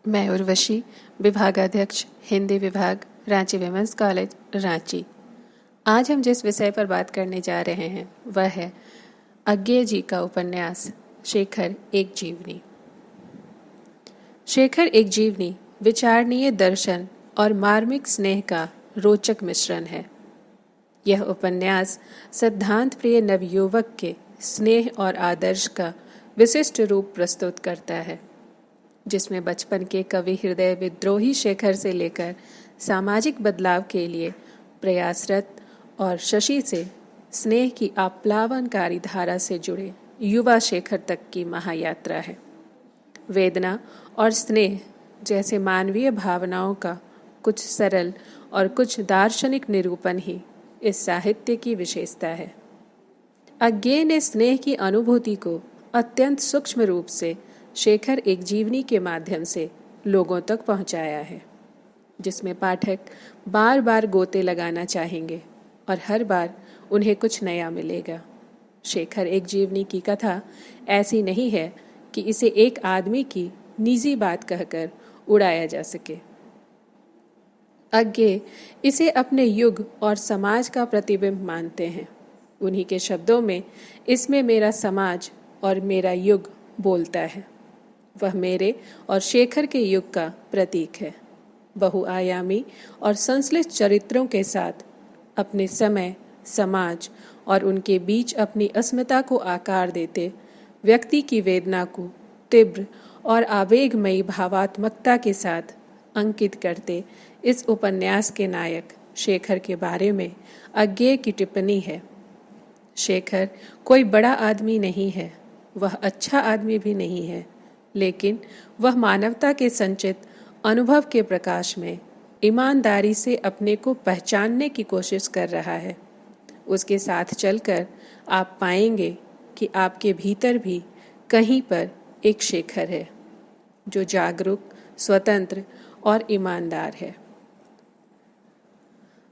मैं उर्वशी, विभागाध्यक्ष हिंदी विभाग, रांची विमेंस कॉलेज, रांची। आज हम जिस विषय पर बात करने जा रहे हैं वह है अज्ञेय जी का उपन्यास शेखर एक जीवनी। शेखर एक जीवनी विचारणीय दर्शन और मार्मिक स्नेह का रोचक मिश्रण है। यह उपन्यास सिद्धांत प्रिय नवयुवक के स्नेह और आदर्श का विशिष्ट रूप प्रस्तुत करता है, जिसमें बचपन के कवि हृदय विद्रोही शेखर से लेकर सामाजिक बदलाव के लिए प्रयासरत और शशि से स्नेह की आप्लावनकारी धारा से जुड़े युवा शेखर तक की महायात्रा है। वेदना और स्नेह जैसे मानवीय भावनाओं का कुछ सरल और कुछ दार्शनिक निरूपण ही इस साहित्य की विशेषता है। अज्ञेय ने स्नेह की अनुभूति को अत्यंत सूक्ष्म रूप से शेखर एक जीवनी के माध्यम से लोगों तक पहुंचाया है, जिसमें पाठक बार बार गोते लगाना चाहेंगे और हर बार उन्हें कुछ नया मिलेगा। शेखर एक जीवनी की कथा ऐसी नहीं है कि इसे एक आदमी की निजी बात कहकर उड़ाया जा सके। अज्ञेय इसे अपने युग और समाज का प्रतिबिंब मानते हैं। उन्हीं के शब्दों में इसमें मेरा समाज और मेरा युग बोलता है। वह मेरे और शेखर के युग का प्रतीक है। बहुआयामी और संश्लिष्ट चरित्रों के साथ अपने समय, समाज और उनके बीच अपनी अस्मिता को आकार देते व्यक्ति की वेदना को तीव्र और आवेगमयी भावात्मकता के साथ अंकित करते इस उपन्यास के नायक शेखर के बारे में अज्ञेय की टिप्पणी है। शेखर कोई बड़ा आदमी नहीं है, वह अच्छा आदमी भी नहीं है, लेकिन वह मानवता के संचित अनुभव के प्रकाश में ईमानदारी से अपने को पहचानने की कोशिश कर रहा है। उसके साथ चलकर आप पाएंगे कि आपके भीतर भी कहीं पर एक शेखर है, जो जागरूक, स्वतंत्र और ईमानदार है।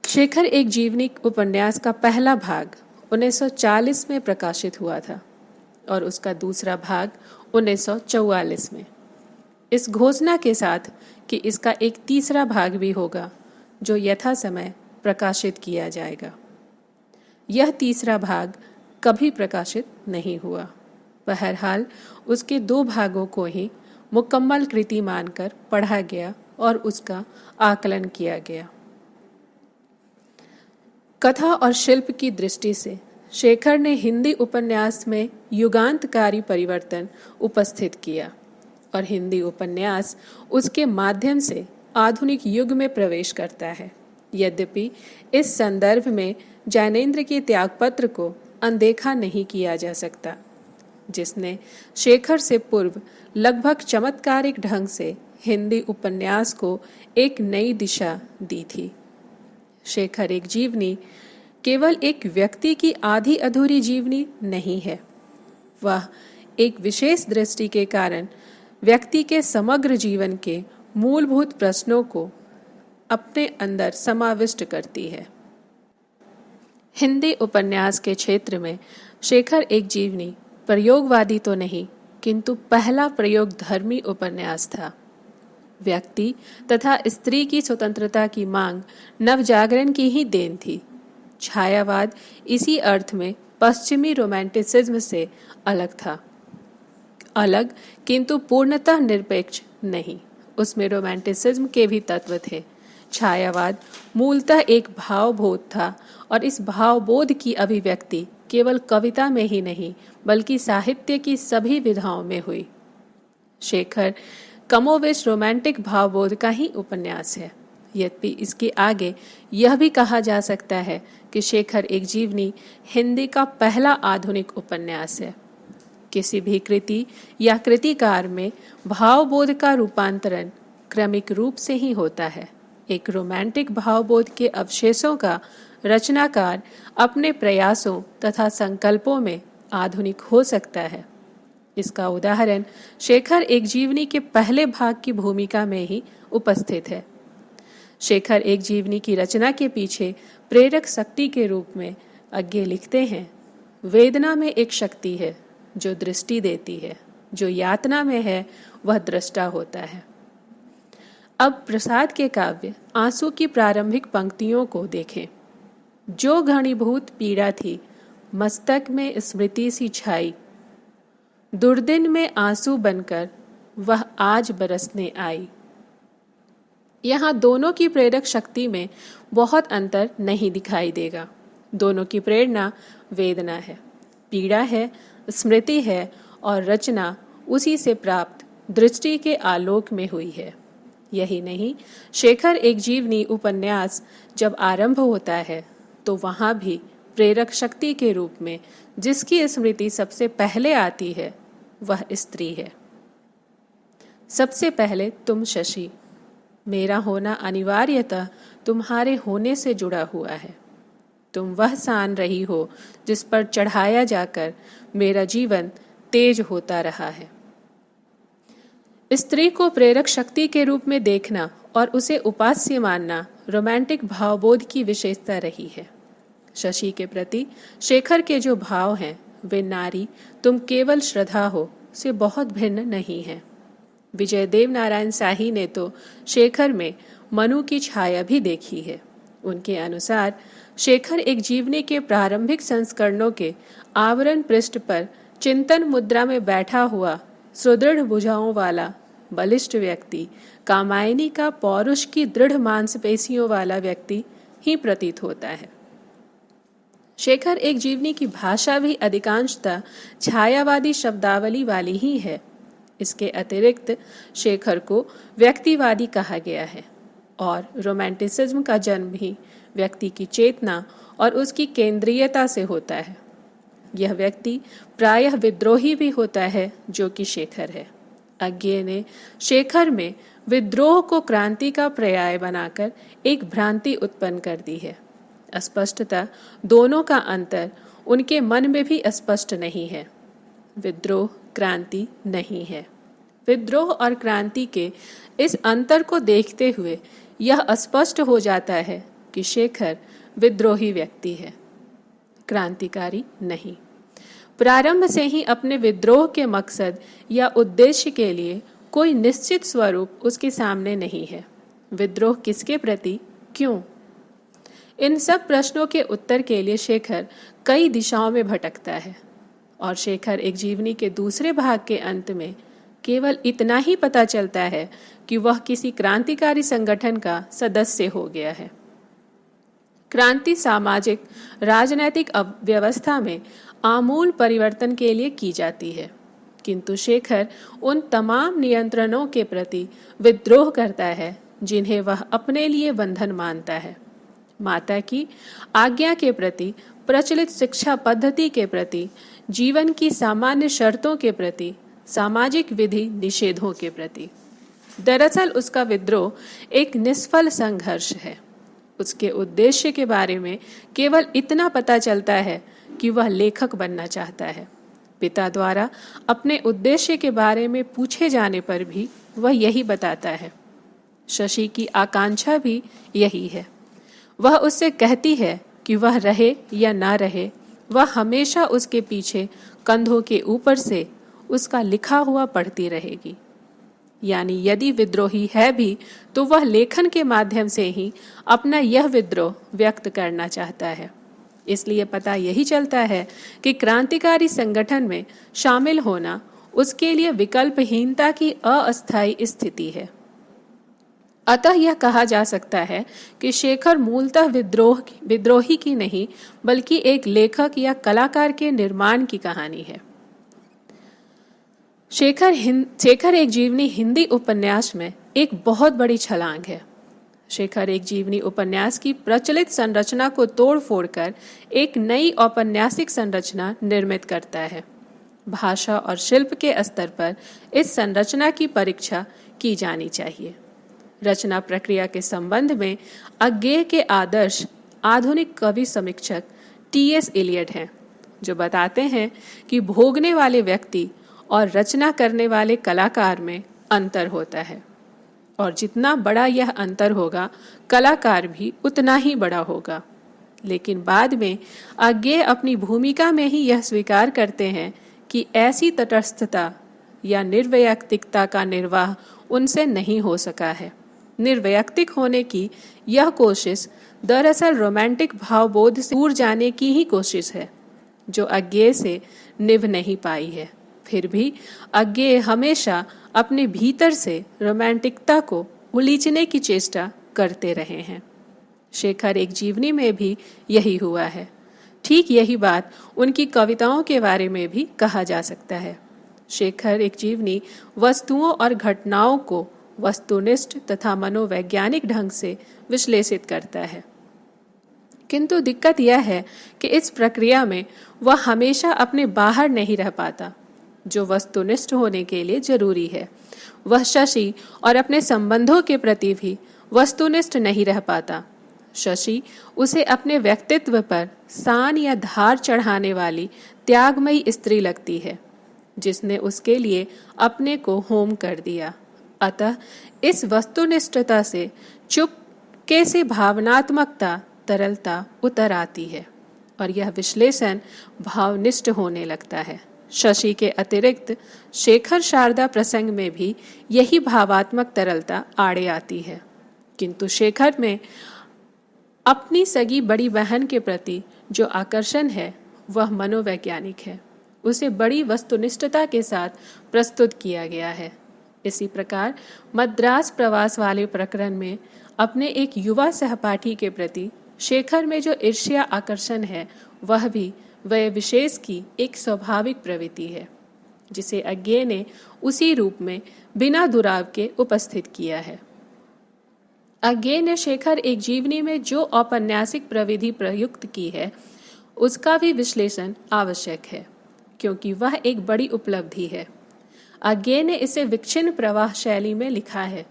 शेखर एक जीवनी उपन्यास का पहला भाग 1940 में प्रकाशित हुआ था और उसका दूसरा भाग 1944 में, इस घोषणा के साथ कि इसका एक तीसरा भाग भी होगा जो यथा समय प्रकाशित किया जाएगा। यह तीसरा भाग कभी प्रकाशित नहीं हुआ। बहरहाल उसके दो भागों को ही मुकम्मल कृति मानकर पढ़ा गया और उसका आकलन किया गया। कथा और शिल्प की दृष्टि से शेखर ने हिंदी उपन्यास में युगांतकारी परिवर्तन उपस्थित किया और हिंदी उपन्यास उसके माध्यम से आधुनिक युग में प्रवेश करता है। यद्यपि इस संदर्भ में जैनेन्द्र के त्यागपत्र को अनदेखा नहीं किया जा सकता, जिसने शेखर से पूर्व लगभग चमत्कारिक ढंग से हिंदी उपन्यास को एक नई दिशा दी थी। शेखर एक जीवनी केवल एक व्यक्ति की आधी अधूरी जीवनी नहीं है। वह एक विशेष दृष्टि के कारण व्यक्ति के समग्र जीवन के मूलभूत प्रश्नों को अपने अंदर समाविष्ट करती है। हिंदी उपन्यास के क्षेत्र में शेखर एक जीवनी प्रयोगवादी तो नहीं, किंतु पहला प्रयोगधर्मी उपन्यास था। व्यक्ति तथा स्त्री की स्वतंत्रता की मांग नवजागरण की ही देन थी। छायावाद इसी अर्थ में पश्चिमी रोमांटिसिज्म से अलग था, अलग किंतु पूर्णतः निरपेक्ष नहीं। उसमें रोमांटिसिज्म के भी तत्व थे। छायावाद मूलतः एक भावबोध था और इस भावबोध की अभिव्यक्ति केवल कविता में ही नहीं बल्कि साहित्य की सभी विधाओं में हुई। शेखर कमोवेश रोमांटिक भावबोध का ही उपन्यास है। यद्यपि इसके आगे यह भी कहा जा सकता है कि शेखर एक जीवनी हिंदी का पहला आधुनिक उपन्यास है। किसी भी कृति या कृतिकार में भावबोध का रूपांतरण क्रमिक रूप से ही होता है। एक रोमांटिक भावबोध के अवशेषों का रचनाकार अपने प्रयासों तथा संकल्पों में आधुनिक हो सकता है। इसका उदाहरण शेखर एक जीवनी के पहले भाग की भूमिका में ही उपस्थित है। शेखर एक जीवनी की रचना के पीछे प्रेरक शक्ति के रूप में अज्ञेय लिखते हैं, वेदना में एक शक्ति है जो दृष्टि देती है, जो यातना में है वह दृष्टा होता है। अब प्रसाद के काव्य आंसू की प्रारंभिक पंक्तियों को देखें। जो घनीभूत पीड़ा थी मस्तक में स्मृति सी छाई, दुर्दिन में आंसू बनकर वह आज बरसने आई। यहाँ दोनों की प्रेरक शक्ति में बहुत अंतर नहीं दिखाई देगा। दोनों की प्रेरणा वेदना है, पीड़ा है, स्मृति है और रचना उसी से प्राप्त दृष्टि के आलोक में हुई है। यही नहीं, शेखर एक जीवनी उपन्यास जब आरंभ होता है तो वहाँ भी प्रेरक शक्ति के रूप में जिसकी स्मृति सबसे पहले आती है वह स्त्री है। सबसे पहले तुम शशि, मेरा होना अनिवार्यतः तुम्हारे होने से जुड़ा हुआ है। तुम वह सान रही हो जिस पर चढ़ाया जाकर मेरा जीवन तेज होता रहा है। स्त्री को प्रेरक शक्ति के रूप में देखना और उसे उपास्य मानना रोमांटिक भावबोध की विशेषता रही है। शशि के प्रति शेखर के जो भाव हैं वे नारी तुम केवल श्रद्धा हो से बहुत भिन्न नहीं हैं। विजय देव नारायण शाही ने तो शेखर में मनु की छाया भी देखी है। उनके अनुसार शेखर एक जीवनी के प्रारंभिक संस्करणों के आवरण पृष्ठ पर चिंतन मुद्रा में बैठा हुआ सुदृढ़ भुजाओं वाला बलिष्ठ व्यक्ति, कामायनी का पौरुष की दृढ़ मांसपेशियों वाला व्यक्ति ही प्रतीत होता है। शेखर एक जीवनी की भाषा भी अधिकांशतः छायावादी शब्दावली वाली ही है। इसके अतिरिक्त शेखर को व्यक्तिवादी कहा गया है और रोमांटिसिज्म का जन्म भी व्यक्ति की चेतना और उसकी केंद्रीयता से होता है। यह व्यक्ति प्रायः विद्रोही भी होता है, जो कि शेखर है। अज्ञे ने शेखर में विद्रोह को क्रांति का पर्याय बनाकर एक भ्रांति उत्पन्न कर दी है। स्पष्टतः दोनों का अंतर उनके मन में भी स्पष्ट नहीं है। विद्रोह क्रांति नहीं है। विद्रोह और क्रांति के इस अंतर को देखते हुए यह स्पष्ट हो जाता है कि शेखर विद्रोही व्यक्ति है, क्रांतिकारी नहीं। प्रारंभ से ही अपने विद्रोह के मकसद या उद्देश्य के लिए कोई निश्चित स्वरूप उसके सामने नहीं है। विद्रोह किसके प्रति, क्यों? इन सब प्रश्नों के उत्तर के लिए शेखर कई दिशाओं में भटकता है और शेखर एक जीवनी के दूसरे भाग के अंत में केवल इतना ही पता चलता है कि वह किसी क्रांतिकारी संगठन का सदस्य हो गया है। क्रांति सामाजिक राजनैतिक व्यवस्था में आमूल परिवर्तन के लिए की जाती है, किंतु शेखर उन तमाम नियंत्रणों के प्रति विद्रोह करता है जिन्हें वह अपने लिए बंधन मानता है। माता की आज्ञा के प्रति, प्रचलित शिक्षा पद्धति के प्रति, जीवन की सामान्य शर्तों के प्रति, सामाजिक विधि निषेधों के प्रति। दरअसल उसका विद्रोह एक निष्फल संघर्ष है। उसके उद्देश्य के बारे में केवल इतना पता चलता है कि वह लेखक बनना चाहता है। पिता द्वारा अपने उद्देश्य के बारे में पूछे जाने पर भी वह यही बताता है। शशि की आकांक्षा भी यही है। वह उससे कहती है कि वह रहे या ना रहे, वह हमेशा उसके पीछे कंधों के ऊपर से उसका लिखा हुआ पढ़ती रहेगी। यानी यदि विद्रोही है भी तो वह लेखन के माध्यम से ही अपना यह विद्रोह व्यक्त करना चाहता है। इसलिए पता यही चलता है कि क्रांतिकारी संगठन में शामिल होना उसके लिए विकल्पहीनता की अस्थायी स्थिति है। अतः यह कहा जा सकता है कि शेखर मूलतः विद्रोही की नहीं बल्कि एक लेखक या कलाकार के निर्माण की कहानी है। शेखर एक जीवनी हिंदी उपन्यास में एक बहुत बड़ी छलांग है। शेखर एक जीवनी उपन्यास की प्रचलित संरचना को तोड़ फोड़कर एक नई औपन्यासिक संरचना निर्मित करता है। भाषा और शिल्प के स्तर पर इस संरचना की परीक्षा की जानी चाहिए। रचना प्रक्रिया के संबंध में अज्ञेय के आदर्श आधुनिक कवि समीक्षक टी.एस. एलियट हैं, जो बताते हैं कि भोगने वाले व्यक्ति और रचना करने वाले कलाकार में अंतर होता है और जितना बड़ा यह अंतर होगा कलाकार भी उतना ही बड़ा होगा। लेकिन बाद में अज्ञेय अपनी भूमिका में ही यह स्वीकार करते हैं कि ऐसी तटस्थता या निर्वैयक्तिकता का निर्वाह उनसे नहीं हो सका है। निर्वैयक्तिक होने की यह कोशिश दरअसल रोमांटिक भावबोध से दूर जाने की ही कोशिश है, जो अज्ञेय से निभ नहीं पाई है। फिर भी अज्ञेय हमेशा अपने भीतर से रोमांटिकता को उलीचने की चेष्टा करते रहे हैं। शेखर एक जीवनी में भी यही हुआ है। ठीक यही बात उनकी कविताओं के बारे में भी कहा जा सकता है। शेखर एक जीवनी वस्तुओं और घटनाओं को वस्तुनिष्ठ तथा मनोवैज्ञानिक ढंग से विश्लेषित करता है, किंतु दिक्कत यह है कि इस प्रक्रिया में वह हमेशा अपने बाहर नहीं रह पाता, जो वस्तुनिष्ठ होने के लिए जरूरी है। वह शशि और अपने संबंधों के प्रति भी वस्तुनिष्ठ नहीं रह पाता। शशि उसे अपने व्यक्तित्व पर सान या धार चढ़ाने वाली त्यागमयी स्त्री लगती है, जिसने उसके लिए अपने को होम कर दिया। अतः इस वस्तुनिष्ठता से चुपके से भावनात्मकता, तरलता उतर आती है और यह विश्लेषण भावनिष्ठ होने लगता है। शशि के अतिरिक्त शेखर शारदा प्रसंग में भी यही भावात्मक तरलता आड़े आती है, किंतु शेखर में अपनी सगी बड़ी बहन के प्रति जो आकर्षण है वह मनोवैज्ञानिक है। उसे बड़ी वस्तुनिष्ठता के साथ प्रस्तुत किया गया है। इसी प्रकार मद्रास प्रवास वाले प्रकरण में अपने एक युवा सहपाठी के प्रति शेखर में जो ईर्ष्या आकर्षण है वह भी वय विशेष की एक स्वाभाविक प्रवृत्ति है, जिसे अज्ञेय ने उसी रूप में बिना दुराव के उपस्थित किया है। अज्ञेय ने शेखर एक जीवनी में जो औपन्यासिक प्रविधि प्रयुक्त की है उसका भी विश्लेषण आवश्यक है, क्योंकि वह एक बड़ी उपलब्धि है। अज्ञेय ने इसे विच्छिन्न प्रवाह शैली में लिखा है,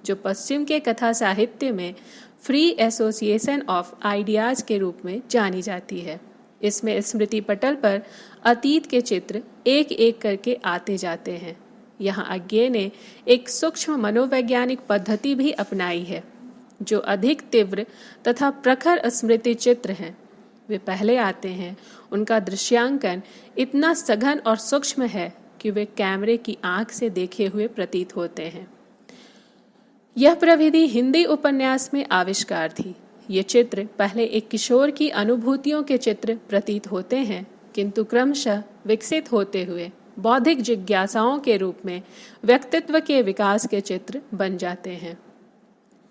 जो पश्चिम के कथा साहित्य में फ्री एसोसिएशन ऑफ आइडियाज के रूप में जानी जाती है। इसमें स्मृति पटल पर अतीत के चित्र एक एक करके आते जाते हैं। यहाँ अज्ञेय ने एक सूक्ष्म मनोवैज्ञानिक पद्धति भी अपनाई है, जो अधिक तीव्र तथा प्रखर स्मृति चित्र हैं। वे पहले आते हैं, उनका दृश्यांकन इतना सघन और सूक्ष्म है कि वे कैमरे की आंख से देखे हुए प्रतीत होते हैं। यह प्रविधि हिंदी उपन्यास में आविष्कार थी। ये चित्र पहले एक किशोर की अनुभूतियों के चित्र प्रतीत होते हैं, किंतु क्रमशः विकसित होते हुए बौद्धिक जिज्ञासाओं के रूप में व्यक्तित्व के विकास के चित्र बन जाते हैं।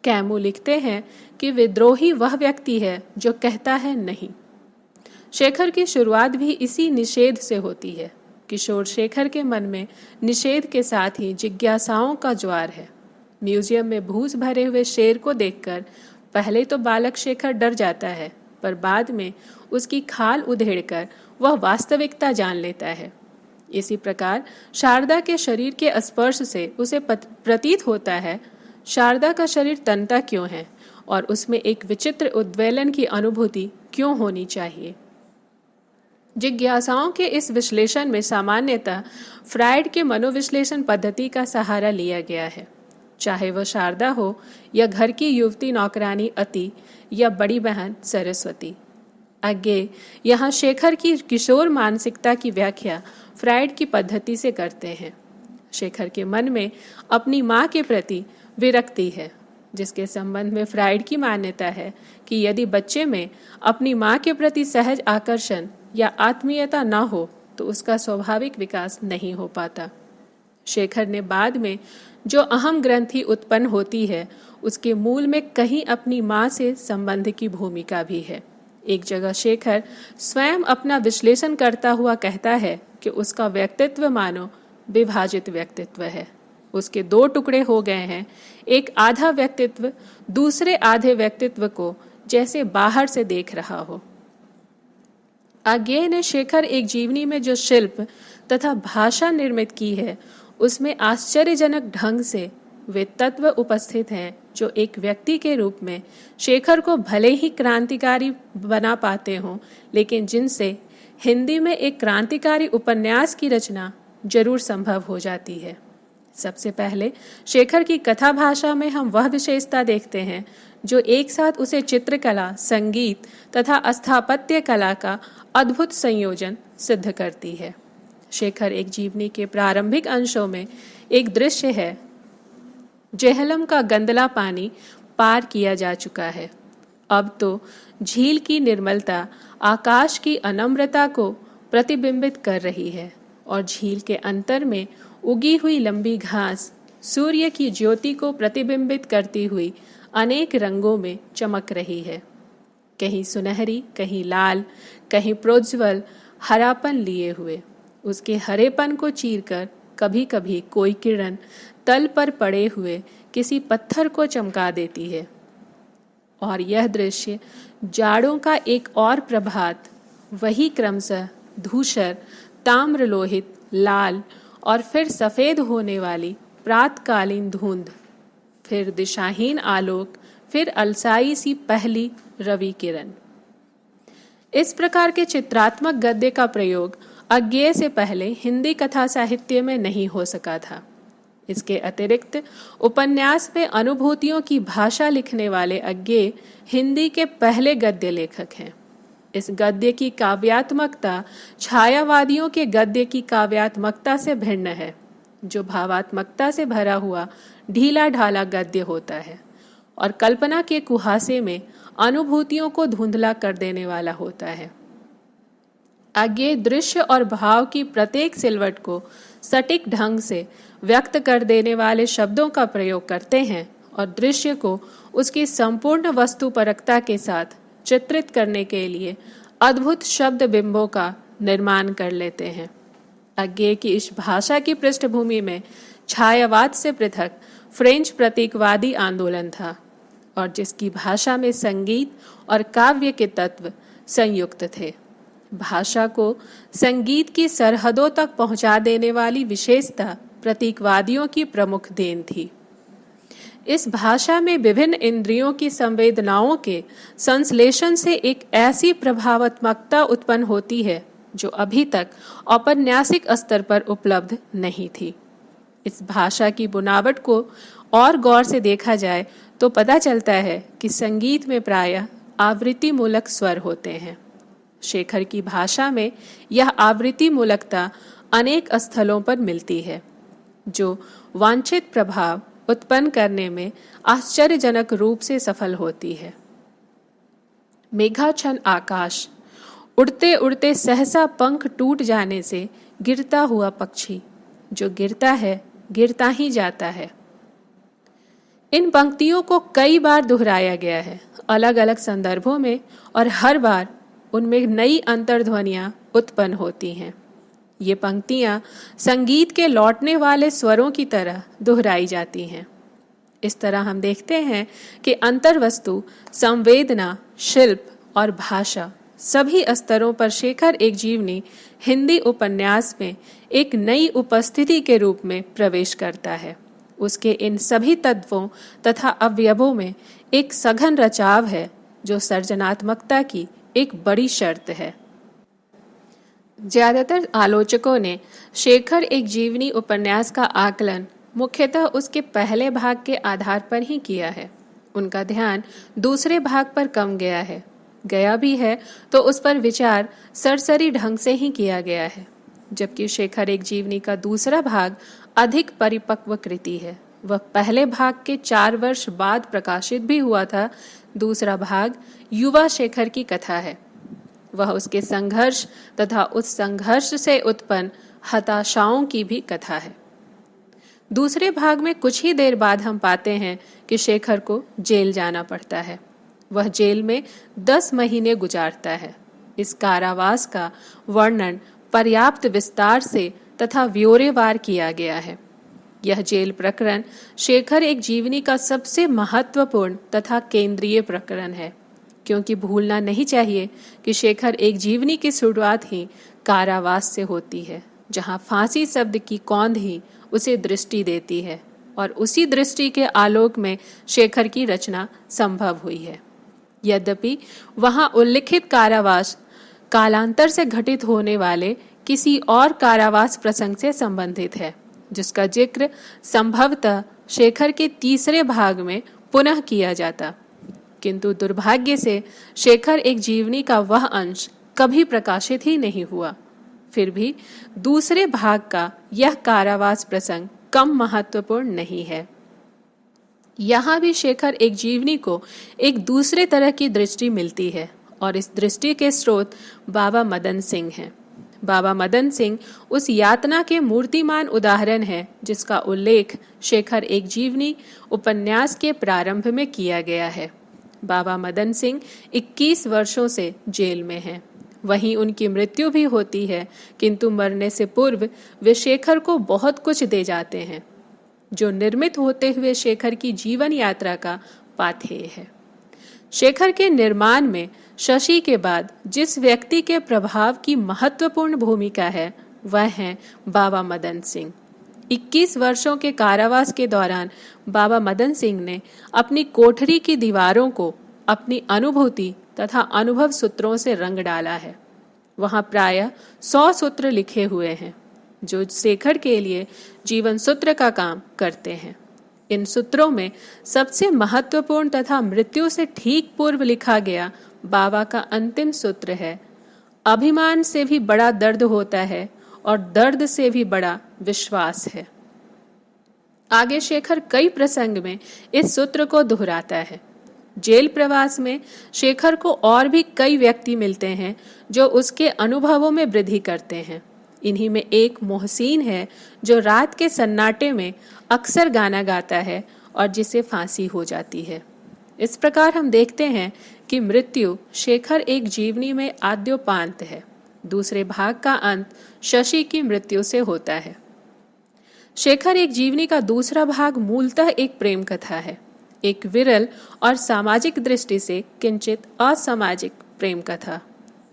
कैमू लिखते हैं कि विद्रोही वह व्यक्ति है जो कहता है नहीं। शेखर की शुरुआत भी इसी निषेध से होती है। किशोर शेखर के मन में निषेध के साथ ही जिज्ञासाओं का ज्वार है। म्यूजियम में भूस भरे हुए शेर को देखकर पहले तो बालक शेखर डर जाता है, पर बाद में उसकी खाल उधेड़कर वह वास्तविकता जान लेता है। इसी प्रकार शारदा के शरीर के स्पर्श से उसे प्रतीत होता है शारदा का शरीर तनता क्यों है और उसमें एक विचित्र उद्वेलन की अनुभूति क्यों होनी चाहिए। जिज्ञासाओं के इस विश्लेषण में सामान्यतः फ्रायड के मनोविश्लेषण पद्धति का सहारा लिया गया है, चाहे वह शारदा हो या घर की युवती नौकरानी अति या बड़ी बहन सरस्वती। अज्ञेय यहाँ शेखर की किशोर मानसिकता की व्याख्या फ्रायड की पद्धति से करते हैं। शेखर के मन में अपनी माँ के प्रति विरक्ति है, जिसके संबंध में फ्रायड की मान्यता है कि यदि बच्चे में अपनी माँ के प्रति सहज आकर्षण या आत्मीयता न हो तो उसका स्वाभाविक विकास नहीं हो पाता। शेखर ने बाद में जो अहम ग्रंथि उत्पन्न होती है उसके मूल में कहीं अपनी माँ से संबंध की भूमिका भी है। एक जगह शेखर स्वयं अपना विश्लेषण करता हुआ कहता है कि उसका व्यक्तित्व मानो विभाजित व्यक्तित्व है। उसके दो टुकड़े हो गए हैं। एक आधा व्यक्तित्व दूसरे आधे व्यक्तित्व को जैसे बाहर से देख रहा हो। अज्ञेय ने शेखर एक जीवनी में जो शिल्प तथा भाषा निर्मित की है उसमें आश्चर्यजनक ढंग से वे तत्व उपस्थित हैं जो एक व्यक्ति के रूप में शेखर को भले ही क्रांतिकारी बना पाते हों, लेकिन जिनसे हिंदी में एक क्रांतिकारी उपन्यास की रचना जरूर संभव हो जाती है। सबसे पहले शेखर की कथा भाषा में हम वह विशेषता देखते हैं जो एक साथ उसे चित्रकला, संगीत तथा स्थापत्य कला का अद्भुत संयोजन सिद्ध करती है। शेखर एक जीवनी के प्रारंभिक अंशों में एक दृश्य है जेहलम का गंदला पानी पार किया जा चुका है। अब तो झील की निर्मलता आकाश की अनम्रता को प्रतिबिंबित कर रही है और झील के अंतर में उगी हुई लंबी घास सूर्य की ज्योति को प्रतिबिंबित करती हुई अनेक रंगों में चमक रही है। कहीं सुनहरी, कहीं लाल, कहीं प्रोज्वल हरापन लिए हुए। उसके हरेपन को चीरकर कभी कभी कोई किरण तल पर पड़े हुए किसी पत्थर को चमका देती है। और यह दृश्य जाड़ों का एक और प्रभात, वही क्रमशः धूसर, ताम्रलोहित, लाल और फिर सफेद होने वाली प्रातकालीन धुंध, फिर दिशाहीन आलोक, फिर अलसाई सी पहली रवि किरण। इस प्रकार के चित्रात्मक गद्य का प्रयोग अज्ञेय से पहले हिंदी कथा साहित्य में नहीं हो सका था। इसके अतिरिक्त उपन्यास में अनुभूतियों की भाषा लिखने वाले अज्ञेय हिंदी के पहले गद्य लेखक हैं। इस गद्य की काव्यात्मकता छायावादियों के गद्य की काव्यात्मकता से भिन्न है, जो भावात्मकता से भरा हुआ ढीला ढाला गद्य होता है और कल्पना के कुहासे में अनुभूतियों को धुंधला कर देने वाला होता है। अज्ञेय दृश्य और भाव की प्रत्येक सिलवट को सटीक ढंग से व्यक्त कर देने वाले शब्दों का प्रयोग करते हैं और दृश्य को उसकी संपूर्ण वस्तुपरकता के साथ चित्रित करने के लिए अद्भुत शब्द बिंबों का निर्माण कर लेते हैं। अज्ञेय की इस भाषा की पृष्ठभूमि में छायावाद से पृथक फ्रेंच प्रतीकवादी आंदोलन था और जिसकी भाषा में संगीत और काव्य के तत्व संयुक्त थे। भाषा को संगीत की सरहदों तक पहुंचा देने वाली विशेषता प्रतीकवादियों की प्रमुख देन थी। इस भाषा में विभिन्न इंद्रियों की संवेदनाओं के संश्लेषण से एक ऐसी प्रभावात्मकता उत्पन्न होती है जो अभी तक औपन्यासिक स्तर पर उपलब्ध नहीं थी। इस भाषा की बुनावट को और गौर से देखा जाए तो पता चलता है कि संगीत में प्रायः आवृत्ति मूलक स्वर होते हैं। शेखर की भाषा में यह आवृत्ति मूलकता अनेक स्थलों पर मिलती है, जो वांछित प्रभाव उत्पन्न करने में आश्चर्यजनक रूप से सफल होती है। मेघाच्छन्न आकाश, उड़ते उड़ते सहसा पंख टूट जाने से गिरता हुआ पक्षी, जो गिरता है गिरता ही जाता है। इन पंक्तियों को कई बार दोहराया गया है अलग अलग संदर्भों में और हर बार उनमें नई अंतर्ध्वनियां उत्पन्न होती हैं। ये पंक्तियां संगीत के लौटने वाले स्वरों की तरह दोहराई जाती हैं। इस तरह हम देखते हैं कि अंतर्वस्तु, संवेदना, शिल्प और भाषा सभी स्तरों पर शेखर एक जीवनी हिंदी उपन्यास में एक नई उपस्थिति के रूप में प्रवेश करता है। उसके इन सभी तत्वों तथा अवयवों में एक सघन रचाव है जो सृजनात्मकता की एक बड़ी शर्त है। ज्यादातर आलोचकों ने शेखर एक जीवनी उपन्यास का आकलन मुख्यतः उसके पहले भाग के आधार पर ही किया है। उनका ध्यान दूसरे भाग पर कम गया भी है तो उस पर विचार सरसरी ढंग से ही किया गया है, जबकि शेखर एक जीवनी का दूसरा भाग अधिक परिपक्व कृति है। वह पहले भाग के 4 वर्ष बाद प्रकाशित भी हुआ था। दूसरा भाग युवा शेखर की कथा है। वह उसके संघर्ष तथा उस संघर्ष से उत्पन्न हताशाओं की भी कथा है। दूसरे भाग में कुछ ही देर बाद हम पाते हैं कि शेखर को जेल जाना पड़ता है। वह जेल में 10 महीने गुजारता है। इस कारावास का वर्णन पर्याप्त विस्तार से तथा ब्यौरेवार किया गया है। यह जेल प्रकरण शेखर एक जीवनी का सबसे महत्वपूर्ण तथा केंद्रीय प्रकरण है, क्योंकि भूलना नहीं चाहिए कि शेखर एक जीवनी की शुरुआत ही कारावास से होती है, जहां फांसी शब्द की कौंध ही उसे दृष्टि देती है और उसी दृष्टि के आलोक में शेखर की रचना संभव हुई है। यद्यपि वहां उल्लिखित कारावास कालांतर से घटित होने वाले किसी और कारावास प्रसंग से संबंधित है, जिसका जिक्र संभवतः शेखर के तीसरे भाग में पुनः किया जाता, किंतु दुर्भाग्य से शेखर एक जीवनी का वह अंश कभी प्रकाशित ही नहीं हुआ। फिर भी दूसरे भाग का यह कारावास प्रसंग कम महत्वपूर्ण नहीं है। यहाँ भी शेखर एक जीवनी को एक दूसरे तरह की दृष्टि मिलती है और इस दृष्टि के स्रोत बाबा मदन सिंह हैं। बाबा मदन सिंह उस यातना के मूर्तिमान उदाहरण हैं जिसका उल्लेख शेखर एक जीवनी उपन्यास के प्रारंभ में किया गया है। बाबा मदन सिंह 21 वर्षों से जेल में हैं। वहीं उनकी मृत्यु भी होती है, किंतु मरने से पूर्व वे शेखर को बहुत कुछ दे जाते हैं जो निर्मित होते हुए शेखर की जीवन यात्रा का पाथेय है। शेखर के निर्माण में शशि के बाद जिस व्यक्ति के प्रभाव की महत्वपूर्ण भूमिका है वह है बाबा मदन सिंह। 21 वर्षों के कारावास के दौरान बाबा मदन सिंह ने अपनी कोठरी की दीवारों को अपनी अनुभूति तथा अनुभव सूत्रों से रंग डाला है। वहां प्रायः 100 सूत्र लिखे हुए हैं जो शेखर के लिए जीवन सूत्र का काम करते हैं। इन सूत्रों में सबसे महत्वपूर्ण तथा मृत्यु से ठीक पूर्व लिखा गया बाबा का अंतिम सूत्र है, अभिमान से भी बड़ा दर्द होता है और दर्द से भी बड़ा विश्वास है। आगे शेखर कई प्रसंग में इस सूत्र को दोहराता है। जेल प्रवास में शेखर को और भी कई व्यक्ति मिलते हैं जो उसके अनुभवों में वृद्धि करते हैं। इन्हीं में एक मोहसिन है जो रात के सन्नाटे में अक्सर गाना गाता है और जिसे फांसी हो जाती है। इस प्रकार हम देखते हैं कि मृत्यु शेखर एक जीवनी में आद्योपांत है। दूसरे भाग का अंत शशि की मृत्यु से होता है। शेखर एक जीवनी का दूसरा भाग मूलतः एक प्रेम कथा है, एक विरल और सामाजिक दृष्टि से किंचित असामाजिक प्रेम कथा।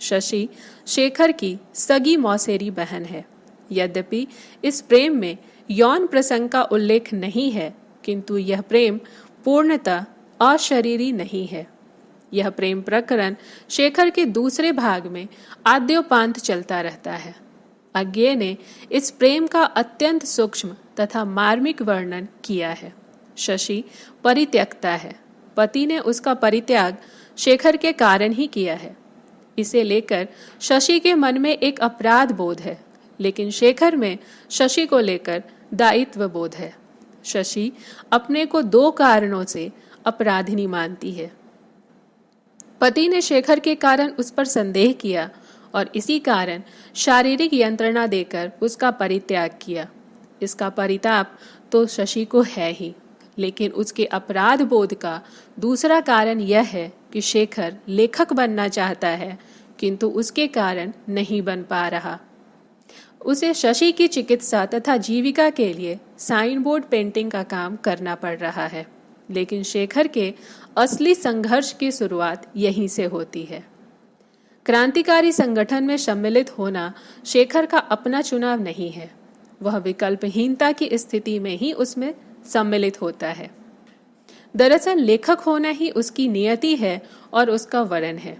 शशि शेखर की सगी मौसेरी बहन है। यद्यपि इस प्रेम में यौन प्रसंग का उल्लेख नहीं है, किंतु यह प्रेम पूर्णतः अशरीरी नहीं है। यह प्रेम प्रकरण शेखर के दूसरे भाग में आद्योपांत चलता रहता है। अज्ञे ने इस प्रेम का अत्यंत सूक्ष्म तथा मार्मिक वर्णन किया है। शशि परित्यक्ता है। पति ने उसका परित्याग शेखर के कारण ही किया है। इसे लेकर शशि के मन में एक अपराध बोध है, लेकिन शेखर में शशि को लेकर दायित्व बोध है। शशि अपने को 2 कारणों से अपराधिनी मानती है। पति ने शेखर के कारण उस पर संदेह किया और इसी कारण शारीरिक यंत्रणा देकर उसका परित्याग किया। इसका परिताप तो शशि को है ही, लेकिन उसके अपराध बोध का दूसरा कारण यह है कि शेखर लेखक बनना चाहता है, किंतु उसके कारण नहीं बन पा रहा। उसे शशि की चिकित्सा तथा जीविका के लिए साइन बोर्ड पेंटिंग का काम करना पड़ रहा है, लेकिन शेखर के असली संघर्ष की शुरुआत यहीं से होती है। क्रांतिकारी संगठन में सम्मिलित होना शेखर का अपना चुनाव नहीं है। वह विकल्पहीनता की स्थिति में ही उसमें सम्मिलित होता है। दरअसल लेखक होना ही उसकी नियति है और उसका वरण है।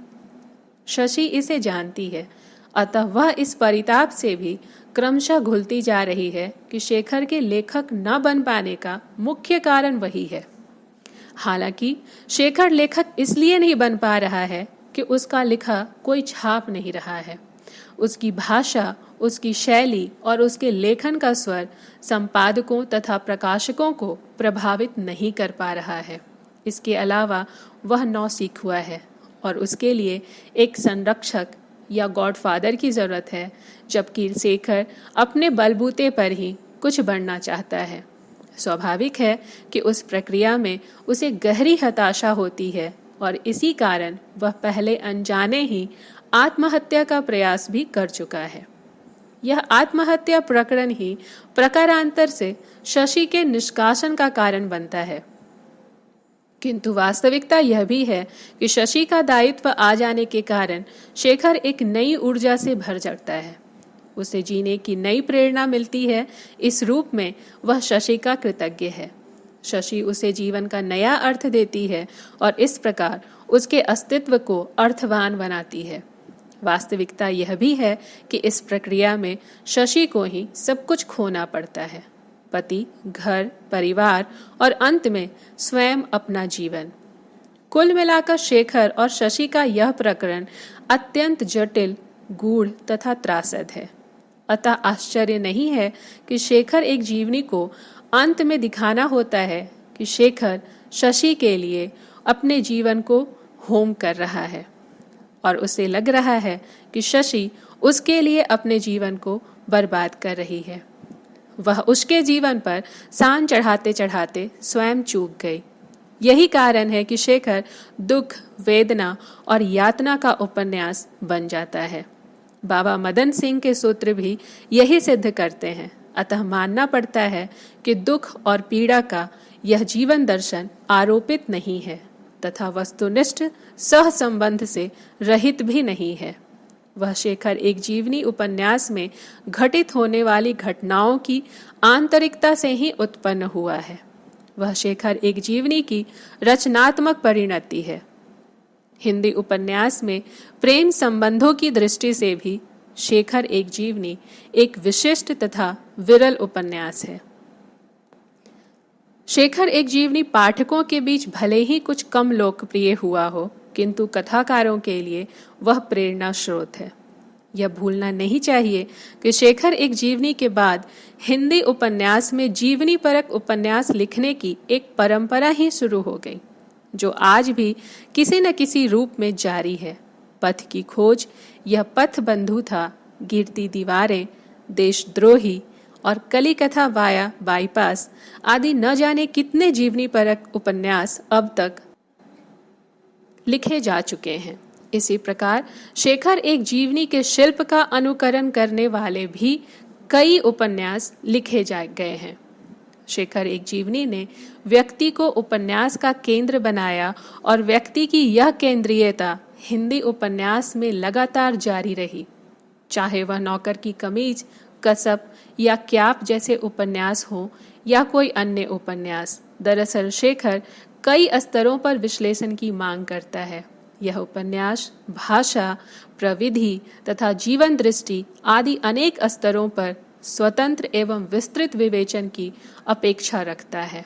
शशि इसे जानती है, अतः वह इस परिताप से भी क्रमशः घुलती जा रही है कि शेखर के लेखक न बन पाने का मुख्य कारण वही है। हालांकि शेखर लेखक इसलिए नहीं बन पा रहा है कि उसका लिखा कोई छाप नहीं रहा है। उसकी भाषा, उसकी शैली और उसके लेखन का स्वर संपादकों तथा प्रकाशकों को प्रभावित नहीं कर पा रहा है। इसके अलावा वह नौसिख हुआ है और उसके लिए एक संरक्षक या गॉडफादर की जरूरत है, जबकि शेखर अपने बलबूते पर ही कुछ बनना चाहता है। स्वाभाविक है कि उस प्रक्रिया में उसे गहरी हताशा होती है और इसी कारण वह पहले अनजाने ही आत्महत्या का प्रयास भी कर चुका है। यह आत्महत्या प्रकरण ही प्रकारांतर से शशि के निष्कासन का कारण बनता है, किंतु वास्तविकता यह भी है कि शशि का दायित्व आ जाने के कारण शेखर एक नई ऊर्जा से भर जाता है। उसे जीने की नई प्रेरणा मिलती है। इस रूप में वह शशि का कृतज्ञ है। शशि उसे जीवन का नया अर्थ देती है और इस प्रकार उसके अस्तित्व को अर्थवान बनाती है। वास्तविकता यह भी है कि इस प्रक्रिया में शशि को ही सब कुछ खोना पड़ता है, पति, घर, परिवार और अंत में स्वयं अपना जीवन। कुल मिलाकर शेखर और शशि का यह प्रकरण अत्यंत जटिल, गूढ़ तथा त्रासद है। अतः आश्चर्य नहीं है कि शेखर एक जीवनी को अंत में दिखाना होता है कि शेखर शशि के लिए अपने जीवन को होम कर रहा है और उसे लग रहा है कि शशि उसके लिए अपने जीवन को बर्बाद कर रही है। वह उसके जीवन पर सान चढ़ाते चढ़ाते स्वयं चूक गई। यही कारण है कि शेखर दुख, वेदना और यातना का उपन्यास बन जाता है। बाबा मदन सिंह के सूत्र भी यही सिद्ध करते हैं। अतः मानना पड़ता है कि दुख और पीड़ा का यह जीवन दर्शन आरोपित नहीं है तथा वस्तुनिष्ठ सह संबंध से रहित भी नहीं है। वह शेखर एक जीवनी उपन्यास में घटित होने वाली घटनाओं की आंतरिकता से ही उत्पन्न हुआ है। वह शेखर एक जीवनी की रचनात्मक परिणति है। हिंदी उपन्यास में प्रेम संबंधों की दृष्टि से भी शेखर एक जीवनी एक विशिष्ट तथा विरल उपन्यास है। शेखर एक जीवनी पाठकों के बीच भले ही कुछ कम लोकप्रिय हुआ हो, किंतु कथाकारों के लिए वह प्रेरणा स्रोत है। यह भूलना नहीं चाहिए कि शेखर एक जीवनी के बाद हिंदी उपन्यास में जीवनी परक उपन्यास लिखने की एक परंपरा ही शुरू हो गई, जो आज भी किसी न किसी रूप में जारी है। पथ की खोज, यह पथ बंधु था, गिरती दीवारें, देशद्रोही और कली कथा वाया बाईपास आदि न जाने कितने जीवनी परक उपन्यास अब तक लिखे जा चुके हैं। इसी प्रकार शेखर एक जीवनी के शिल्प का अनुकरण करने वाले भी कई उपन्यास लिखे जा गए हैं। शेखर एक जीवनी ने व्यक्ति को उपन्यास का केंद्र बनाया और व्यक्ति की यह केंद्रीयता हिंदी उपन्यास में लगातार जारी रही। चाहे वह नौकर की कमीज, कसब या क्याप जैसे उपन्यास हो या कोई अन्य उपन्यास, दरअसल शेखर कई स्तरों पर विश्लेषण की मांग करता है। यह उपन्यास भाषा, प्रविधि तथा जीवन दृष्टि आदि अनेक स्तरों पर स्वतंत्र एवं विस्तृत विवेचन की अपेक्षा रखता है।